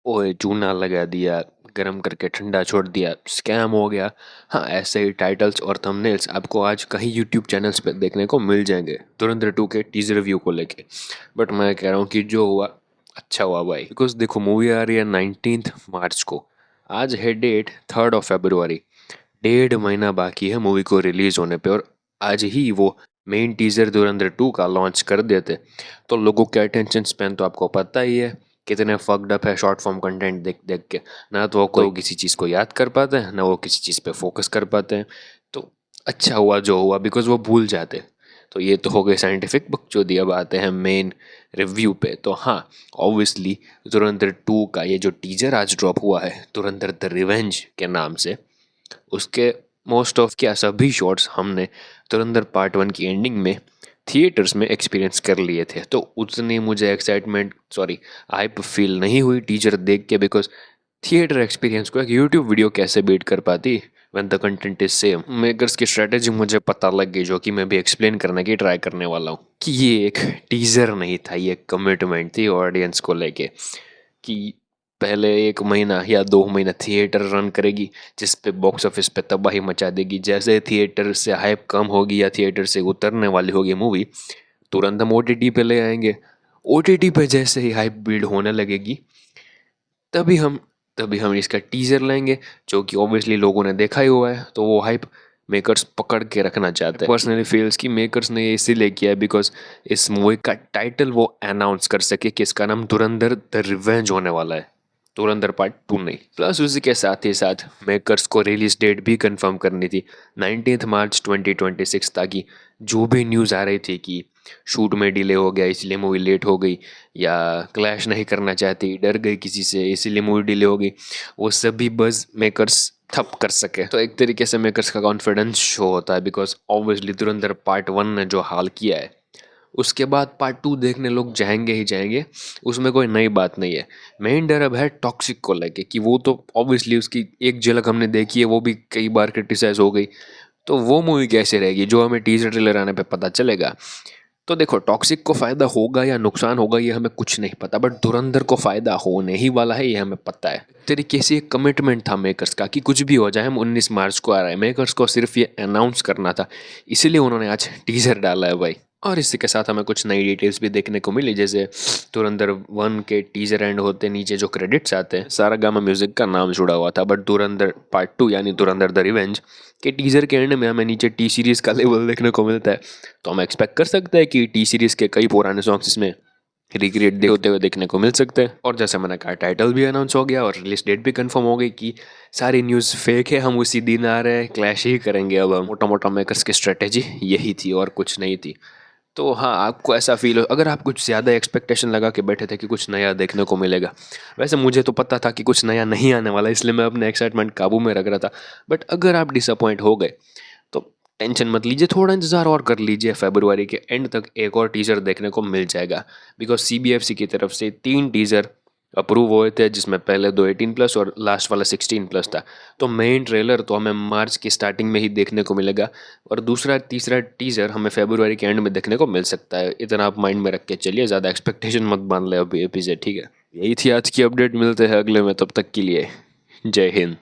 ओए चूना लगा दिया, गरम करके ठंडा छोड़ दिया, स्कैम हो गया। हाँ, ऐसे ही टाइटल्स और थंबनेल्स आपको आज कहीं यूट्यूब चैनल्स पे देखने को मिल जाएंगे धुरंधर 2 के टीजर रिव्यू को लेके। बट मैं कह रहा हूँ कि जो हुआ अच्छा हुआ भाई, बिकॉज देखो मूवी आ रही है 19 मार्च को। आज है डेट 3 फरवरी। 1.5 महीना बाकी है मूवी को रिलीज होने पे, और आज ही वो मेन टीजर धुरंधर 2 का लॉन्च कर देते तो लोगों के अटेंशन स्पैन तो आपको पता ही है कितने फक्ड अप है शॉर्ट फॉर्म कंटेंट देख देख के। ना तो वो कोई किसी चीज़ को याद कर पाते हैं, ना वो किसी चीज़ पे फोकस कर पाते हैं। तो अच्छा हुआ जो हुआ, बिकॉज वो भूल जाते। तो ये तो हो गई साइंटिफिक बकचोदी। अब आते हैं मेन रिव्यू पे। तो हाँ, ऑब्वियसली धुरंधर 2 का ये जो टीजर आज ड्रॉप हुआ है धुरंधर द रिवेंज के नाम से, उसके मोस्ट ऑफ क्या सभी शॉट्स हमने धुरंधर पार्ट 1 की एंडिंग में थिएटर्स में एक्सपीरियंस कर लिए थे। तो उतनी मुझे एक्साइटमेंट सॉरी हाइप फील नहीं हुई टीजर देख के, बिकॉज थिएटर एक्सपीरियंस को एक यूट्यूब वीडियो कैसे बीट कर पाती when the content is same. Makers की स्ट्रेटेजी मुझे पता लग गई, जो कि मैं भी एक्सप्लेन करने की ट्राई करने वाला हूँ कि ये एक टीजर नहीं था, ये कमिटमेंट थी ऑडियंस को लेके कि पहले 1 महीना या 2 महीना थिएटर रन करेगी, जिस पे बॉक्स ऑफिस पे तबाही मचा देगी। जैसे थिएटर से हाइप कम होगी या थिएटर से उतरने वाली होगी मूवी, तुरंत हम ओटीटी पे ले आएंगे। ओटीटी पे जैसे ही हाइप बिल्ड होने लगेगी, तभी हम तभी हम इसका टीजर लेंगे, जो कि ऑब्वियसली लोगों ने देखा ही हुआ है। तो वो हाइप मेकर्स पकड़ के रखना चाहते हैं। पर्सनली फील्स की मेकर्स ने ये इसीलिए किया है बिकॉज इस मूवी का टाइटल वो अनाउंस कर सके कि इसका नाम धुरंधर द रिवेंज होने वाला है, धुरंधर पार्ट 2 नहीं। प्लस उसी के साथ ही साथ मेकर्स को रिलीज डेट भी कंफर्म करनी थी 19 मार्च 2026, ताकि जो भी न्यूज़ आ रही थी कि शूट में डिले हो गया इसलिए मूवी लेट हो गई, या क्लैश नहीं करना चाहती, डर गई किसी से इसीलिए मूवी डिले हो गई, वो सभी बस मेकर्स ठप कर सके। तो एक तरीके से मेकर्स का कॉन्फिडेंस शो होता है, बिकॉज ऑब्वियसली धुरंधर पार्ट 1 ने जो हाल किया है, उसके बाद पार्ट 2 देखने लोग जाएंगे ही जाएंगे। उसमें कोई नई बात नहीं है। मेन डर अब है टॉक्सिक को लेके कि वो तो ऑब्वियसली उसकी एक झलक हमने देखी है, वो भी कई बार क्रिटिसाइज हो गई। तो वो मूवी कैसे रहेगी जो हमें टीजर ट्रेलर आने पे पता चलेगा। तो देखो, टॉक्सिक को फायदा होगा या नुकसान होगा ये हमें कुछ नहीं पता, बट धुरंधर को फायदा होने ही वाला है ये हमें पता है। तरीके से एक कमिटमेंट था मेकर्स का कि कुछ भी हो जाए हम 19 मार्च को आ रहे हैं। मेकर्स को सिर्फ ये अनाउंस करना था, इसीलिए उन्होंने आज टीजर डाला है भाई। और इसी के साथ हमें कुछ नई डिटेल्स भी देखने को मिली, जैसे धुरंधर 1 के टीजर एंड होते नीचे जो क्रेडिट्स आते हैं सारेगामा म्यूजिक का नाम जुड़ा हुआ था, बट धुरंधर पार्ट 2 यानी धुरंधर द रिवेंज के टीजर के एंड में हमें नीचे टी सीरीज का लेवल देखने को मिलता है। तो हम एक्सपेक्ट कर सकते हैं कि टी सीरीज के कई पुराने सॉन्ग्स इसमें रिक्रिएट होते हुए देखने को मिल सकते हैं। और जैसे मैंने कहा, टाइटल भी अनाउंस हो गया और रिलीज डेट भी कंफर्म हो गई कि सारी न्यूज़ फेक है, हम उसी दिन आ रहे हैं, क्लैश ही करेंगे। अब मोटा मोटा मेकर्स की स्ट्रेटेजी यही थी और कुछ नहीं थी। तो हाँ, आपको ऐसा फील हो अगर आप कुछ ज़्यादा एक्सपेक्टेशन लगा के बैठे थे कि कुछ नया देखने को मिलेगा। वैसे मुझे तो पता था कि कुछ नया नहीं आने वाला, इसलिए मैं अपने एक्साइटमेंट काबू में रख रहा था। बट अगर आप डिसअपॉइंट हो गए तो टेंशन मत लीजिए, थोड़ा इंतज़ार और कर लीजिए। फरवरी के एंड तक एक और टीज़र देखने को मिल जाएगा, बिकॉज सीबीएफसी की तरफ से 3 टीज़र अप्रूव हुए थे, जिसमें पहले 2 18+ और लास्ट वाला 16+ था। तो मेन ट्रेलर तो हमें मार्च की स्टार्टिंग में ही देखने को मिलेगा, और दूसरा तीसरा टीज़र हमें फरवरी के एंड में देखने को मिल सकता है। इतना आप माइंड में रख के चलिए, ज़्यादा एक्सपेक्टेशन मत बांध ले अभी से, ठीक है। यही थी आज की अपडेट, मिलते हैं अगले में, तब तक के लिए जय हिंद।